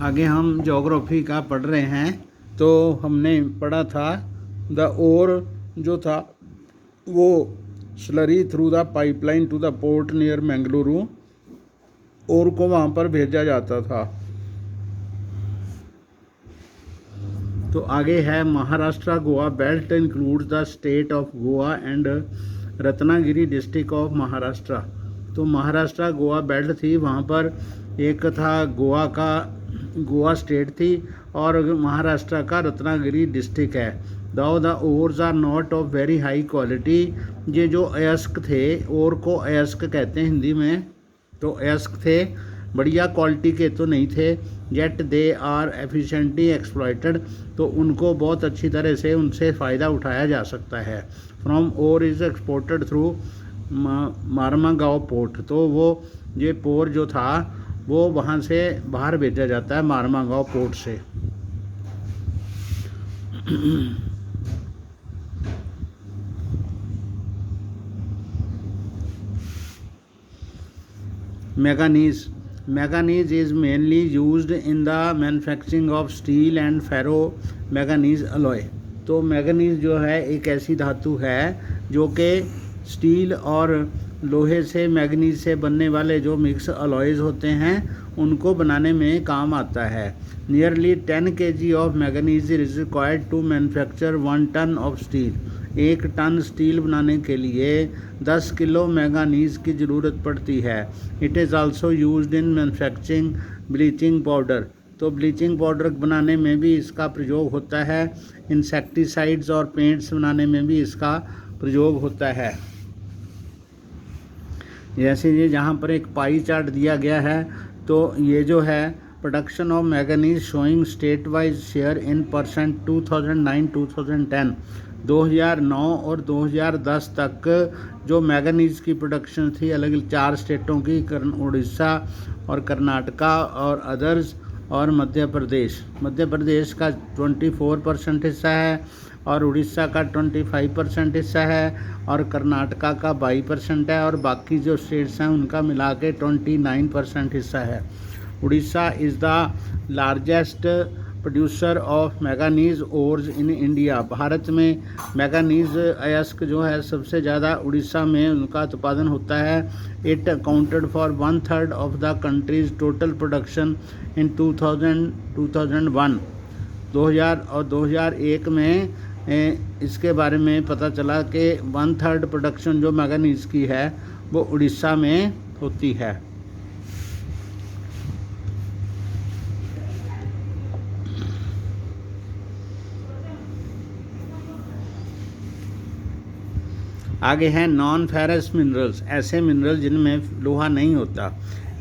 आगे हम ज्योग्राफी का पढ़ रहे हैं। तो हमने पढ़ा था द ओर जो था वो slurry through the pipeline to the port near Mangaluru, ore को वहाँ पर भेजा जाता था। तो आगे है Maharashtra Goa belt includes the state of Goa and Ratnagiri district of Maharashtra. तो महाराष्ट्र गोवा बेल्ट थी, वहाँ पर एक था गोवा स्टेट थी और महाराष्ट्र का रत्नागिरी डिस्ट्रिक्ट है। Though the ores are not of very high quality. ये जो अयस्क थे, ओर को अयस्क कहते हैं हिंदी में, तो अयस्क थे, बढ़िया क्वालिटी के तो नहीं थे। Yet they are efficiently exploited, तो उनको बहुत अच्छी तरह से उनसे फ़ायदा उठाया जा सकता है। From ore is exported through Marmagao port. तो वो ये पोर जो था वो वहाँ से बाहर भेजा जाता है मारमागांव पोर्ट से। Manganese is mainly used in the manufacturing of steel and ferro manganese alloy। तो मैंगनीज जो है एक ऐसी धातु है जो कि स्टील और लोहे से मैंगनीज से बनने वाले जो मिक्स अलॉयज़ होते हैं उनको बनाने में काम आता है। Nearly 10 kg of manganese is required to manufacture 1 ton of steel. 1 ton steel बनाने के लिए 10 किलो मैंगनीज की ज़रूरत पड़ती है। It is also used in manufacturing bleaching powder. तो ब्लीचिंग पाउडर बनाने में भी इसका प्रयोग होता है। इंसेक्टिसाइड्स और पेंट्स बनाने में भी इसका प्रयोग होता है। जैसे ये जहाँ पर एक पाई चार्ट दिया गया है, तो ये जो है production of manganese showing state wise share in percent 2009-2010, 2009 और 2010 तक जो मैंगनीज की प्रोडक्शन थी अलग अलग 4 स्टेटों की, उड़ीसा और कर्नाटका और अदर्स और मध्य प्रदेश का 24% हिस्सा है और उड़ीसा का 25% हिस्सा है और कर्नाटका का 22% है और बाकी जो स्टेट्स हैं उनका मिला के 29% हिस्सा है। Orissa is the largest producer of manganese ores in India. Bharat में मैंगनीज अयस्क जो है सबसे ज़्यादा उड़ीसा में उनका उत्पादन होता है। It accounted for 1/3 of the countries total production in 2001। 2000 और 2001 में इसके बारे में पता चला कि 1/3 प्रोडक्शन जो मैंगनीज की है वो उड़ीसा में होती है। आगे हैं नॉन फेरस मिनरल्स, ऐसे मिनरल जिनमें लोहा नहीं होता।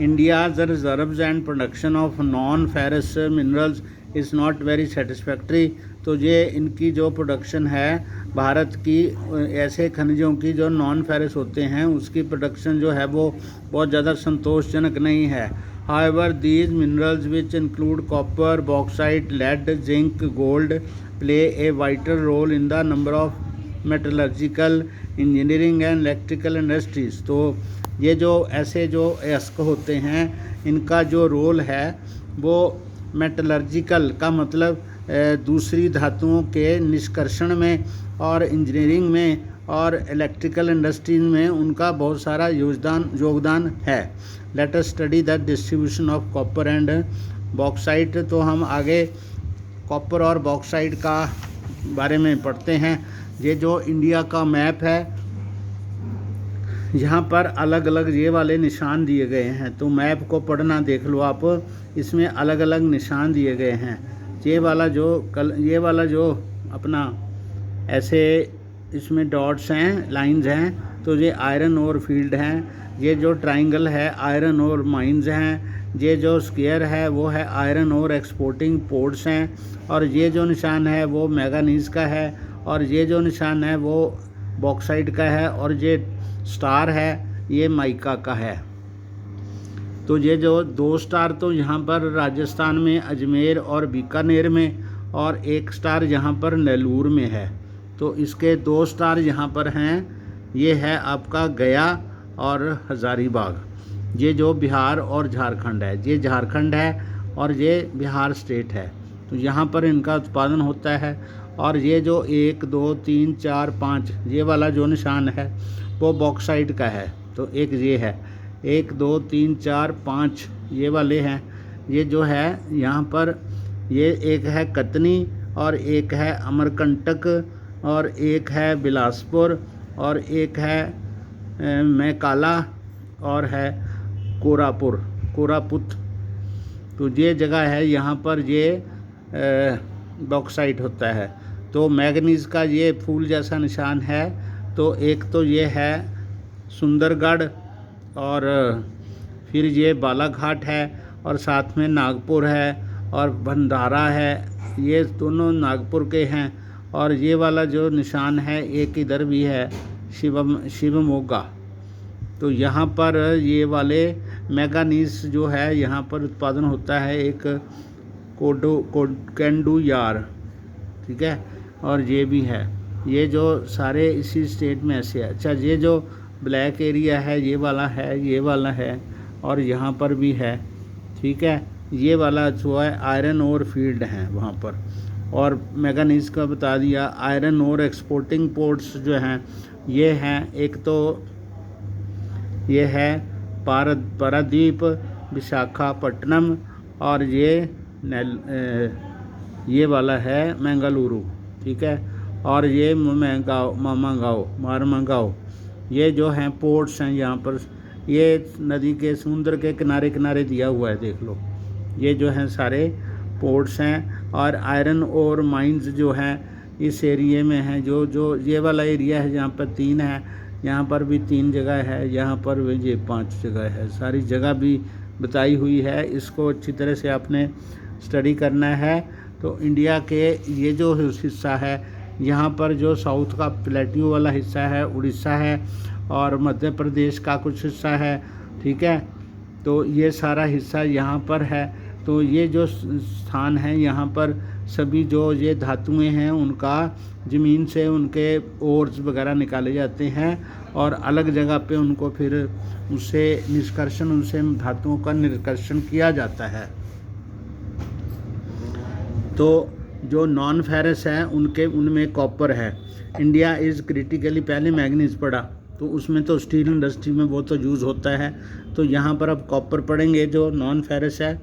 India's reserves and production of non ferrous minerals is not very satisfactory. तो ये इनकी जो प्रोडक्शन है भारत की ऐसे खनिजों की जो नॉन फेरस होते हैं उसकी प्रोडक्शन जो है वो बहुत ज़्यादा संतोषजनक नहीं है। However, these minerals which include copper, bauxite, lead, zinc, gold play a vital role in the number of metallurgical, engineering and electrical industries। तो ये जो ऐसे जो अयस्क होते हैं इनका जो रोल है वो मेटलर्जिकल का मतलब दूसरी धातुओं के निष्कर्षण में और इंजीनियरिंग में और इलेक्ट्रिकल इंडस्ट्रीज में उनका बहुत सारा योगदान है। Let us study the distribution of copper and bauxite. तो हम आगे कॉपर और बॉक्साइट का बारे में पढ़ते हैं। ये जो इंडिया का मैप है यहाँ पर अलग अलग ये वाले निशान दिए गए हैं। तो मैप को पढ़ना देख लो आप, इसमें अलग अलग निशान दिए गए हैं। ये वाला जो अपना ऐसे इसमें डॉट्स हैं, लाइंस हैं, तो ये आयरन ओर फील्ड हैं। ये जो ट्राइंगल है आयरन ओर माइंस हैं। ये जो स्क्वायर है वो है आयरन ओर एक्सपोर्टिंग पोर्ट्स हैं। और ये जो निशान है वो मैंगनीज का है और ये जो निशान है वो बॉक्साइट का है और ये स्टार है ये माइका का है। तो ये जो 2 स्टार तो यहाँ पर राजस्थान में अजमेर और बीकानेर में और 1 स्टार यहाँ पर नेल्लूर में है। तो इसके 2 स्टार यहाँ पर हैं, ये है आपका गया और हज़ारीबाग। ये जो बिहार और झारखंड है, ये झारखंड है और ये बिहार स्टेट है। तो यहाँ पर इनका उत्पादन होता है। और ये जो 1 2 3 4 5 ये वाला जो निशान है वो बॉक्साइट का है। तो एक ये है 1 2 3 4 5 ये वाले हैं। ये जो है यहाँ पर ये एक है कतनी और एक है अमरकंटक और एक है बिलासपुर और एक है मैकाला और है कोरापुत। तो ये जगह है यहाँ पर ये बॉक्साइट होता है। तो मैंगनीज़ का ये फूल जैसा निशान है। तो एक तो ये है सुंदरगढ़ और फिर ये बालाघाट है और साथ में नागपुर है और भंडारा है। ये दोनों नागपुर के हैं। और ये वाला जो निशान है एक इधर भी है शिवमोगा। तो यहाँ पर ये वाले मैंगनीज जो है यहाँ पर उत्पादन होता है एक केंडू यार, ठीक है। और ये भी है, ये जो सारे इसी स्टेट में ऐसे है। अच्छा, ये जो ब्लैक एरिया है ये वाला है, ये वाला है और यहाँ पर भी है, ठीक है। ये वाला जो है आयरन ओर फील्ड है वहाँ पर। और मैंगनीज का बता दिया। आयरन ओर एक्सपोर्टिंग पोर्ट्स जो हैं ये हैं, एक तो ये है पारादीप, विशाखापट्टनम और ये वाला है मंगलुरु, ठीक है। और ये मारमगांव ये जो हैं पोर्ट्स हैं यहाँ पर। ये नदी के समुद्र के किनारे किनारे दिया हुआ है, देख लो। ये जो हैं सारे पोर्ट्स हैं। और आयरन और माइंस जो हैं इस एरिए में हैं। जो ये वाला एरिया है यहाँ पर 3 है, यहाँ पर भी 3 जगह है, यहाँ पर भी ये 5 जगह है। सारी जगह भी बताई हुई है। इसको अच्छी तरह से आपने स्टडी करना है। तो इंडिया के ये जो हिस्सा है यहाँ पर जो साउथ का प्लेट्यू वाला हिस्सा है उड़ीसा है और मध्य प्रदेश का कुछ हिस्सा है, ठीक है। तो ये सारा हिस्सा यहाँ पर है। तो ये जो स्थान है यहाँ पर सभी जो ये धातुएं हैं उनका ज़मीन से उनके ओर्स वगैरह निकाले जाते हैं और अलग जगह पे उनको फिर उससे धातुओं का निष्कर्षण किया जाता है। तो जो नॉन फेरस है उनमें कॉपर है। इंडिया इज़ क्रिटिकली, पहले मैंगनीज पढ़ा तो उसमें तो स्टील इंडस्ट्री में वो तो यूज़ होता है। तो यहाँ पर अब कॉपर पढ़ेंगे जो नॉन फेरस है।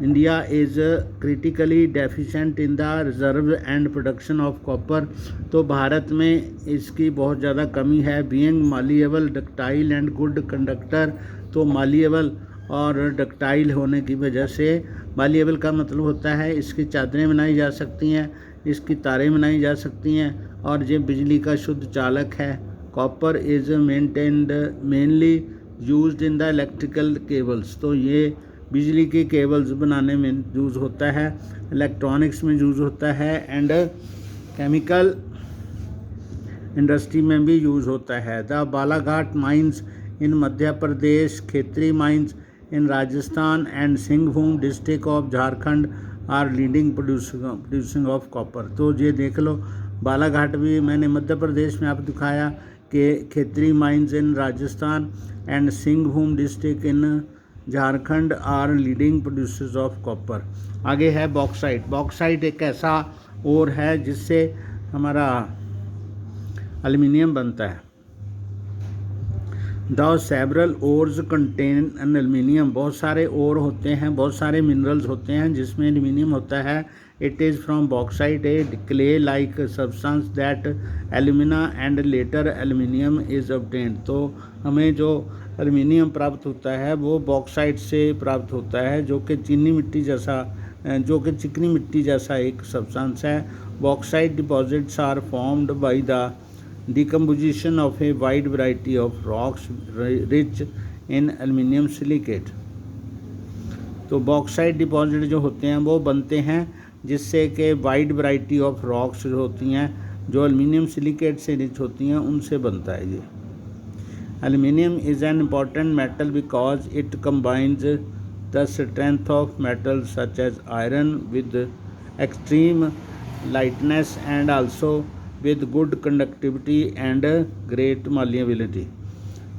India is critically deficient in the reserve and production of copper. तो भारत में इसकी बहुत ज़्यादा कमी है। Being malleable, ductile and good conductor. तो मालिएबल और डक्टाइल होने की वजह से, मालिएबल का मतलब होता है इसकी चादरें बनाई जा सकती हैं, इसकी तारें बनाई जा सकती हैं और ये बिजली का शुद्ध चालक है। Copper is mainly used in the electrical cables. तो ये बिजली के केबल्स बनाने में यूज़ होता है, इलेक्ट्रॉनिक्स में यूज़ होता है एंड केमिकल इंडस्ट्री में भी यूज़ होता है। The Balaghat mines in Madhya Pradesh, Khetri mines in Rajasthan and Singhbhum district of Jharkhand are leading producing of copper. तो ये देख लो, बालाघाट भी मैंने मध्य प्रदेश में आपको दिखाया कि Khetri mines in Rajasthan and Singhbhum district in Jharkhand are leading producers of copper. आगे है बॉक्साइट। बॉक्साइट एक ऐसा ओर है जिससे हमारा एल्युमिनियम बनता है। The several ores contain an aluminium. बहुत सारे ओर होते हैं, बहुत सारे मिनरल्स होते हैं जिसमें एल्युमिनियम होता है। It is from bauxite A clay like substance that alumina and later aluminium is obtained. तो हमें जो एल्युमिनियम प्राप्त होता है वो बॉक्साइट से प्राप्त होता है जो कि चिकनी मिट्टी जैसा एक सब्सटेंस है। Bauxite deposits are formed by the decomposition of a wide variety of rocks rich in aluminium silicate। तो बॉक्साइट डिपॉजिट जो होते हैं वो बनते हैं जिससे कि वाइड वैरायटी ऑफ रॉक्स जो होती हैं जो एल्युमिनियम सिलिकेट से रिच होती हैं उनसे बनता है ये। Aluminium is an important metal because it combines the strength of metals such as iron with extreme lightness and also with good conductivity and great malleability।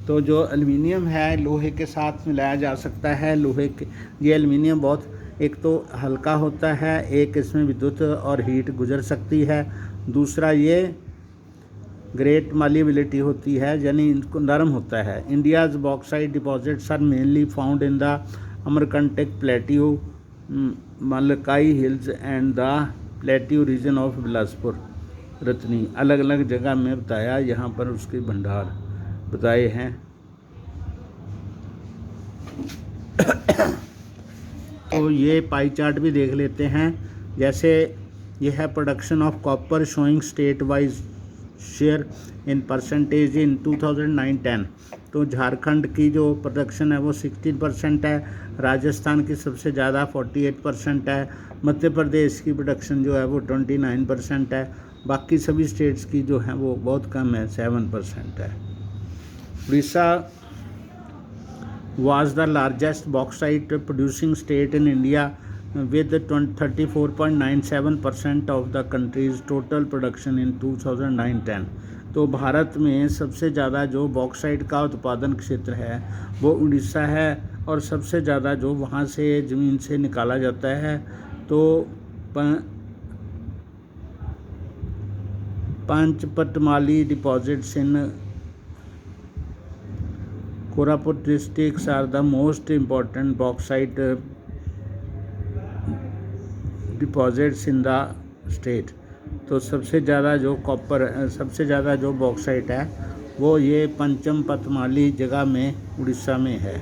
तो जो एल्युमिनियम है लोहे के साथ मिलाया जा सकता है। ये एल्युमिनियम बहुत एक तो हल्का होता है, एक इसमें विद्युत और हीट गुजर सकती है, दूसरा ये ग्रेट मालिबिलिटी होती है, यानी इनको नरम होता है। India's bauxite deposits are mainly found in the Amarkantak plateau, मलकाई hills and the plateau region of Bilaspur Katni. अलग अलग जगह में बताया, यहाँ पर उसके भंडार बताए हैं। तो ये पाई चार्ट भी देख लेते हैं। जैसे ये है production of copper showing state wise share in percentage in 2009-10। तो झारखंड की जो प्रोडक्शन है वो 16% है, राजस्थान की सबसे ज़्यादा 48% है, मध्य प्रदेश की प्रोडक्शन जो है वो 29% है, बाकी सभी स्टेट्स की जो है वो बहुत कम है, 7% है। Orissa was the largest bauxite producing state in India with 34.97% of the country's total production in 2009-10। तो भारत में सबसे ज़्यादा जो बॉक्साइट का उत्पादन क्षेत्र है वो उड़ीसा है, और सबसे ज़्यादा जो वहाँ से ज़मीन से निकाला जाता है तो Panchpatmali deposits in Koraput districts are the most important bauxite deposits in the state। तो सबसे ज़्यादा जो बॉक्साइट है वो ये पंचम पतमाली जगह में उड़ीसा में है।